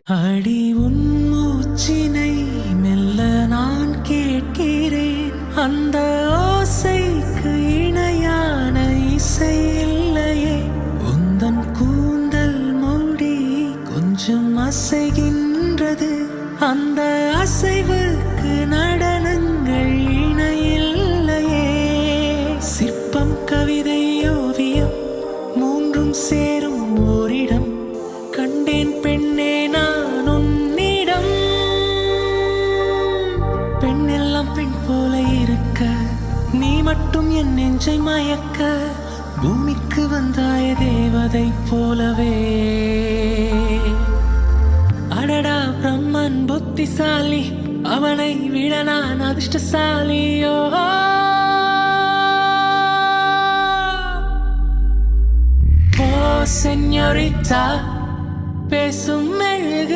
அடி உன் மூச்சினை மெல்ல நான் கேட்கிறேன். அந்த ஓசைக்கு இணையான இசை இல்லையே. உந்தன் கூந்தல் மூடி கொஞ்சம் அசைகின்றது. அந்த அசைவுக்கு நடனங்கள் இணையில்லையே. சிற்பம், கவிதை, ஓவியம் மூன்றும் சேரும் ஓரிடம் கண்டேன் பெண்ணே நான் உன்னிடம். பெண்ணெல்லாம் பெண் போல இருக்க, நீ மட்டும் என் நெஞ்சை மயக்க. பூமிக்கு வந்தாய தேவதை போலவே. அடடா பிரம்மன் புத்திசாலி, அவனை விட நான் அதிர்ஷ்டசாலியோ. ஓ செஞோரிட்டா, பேசும் மெழுக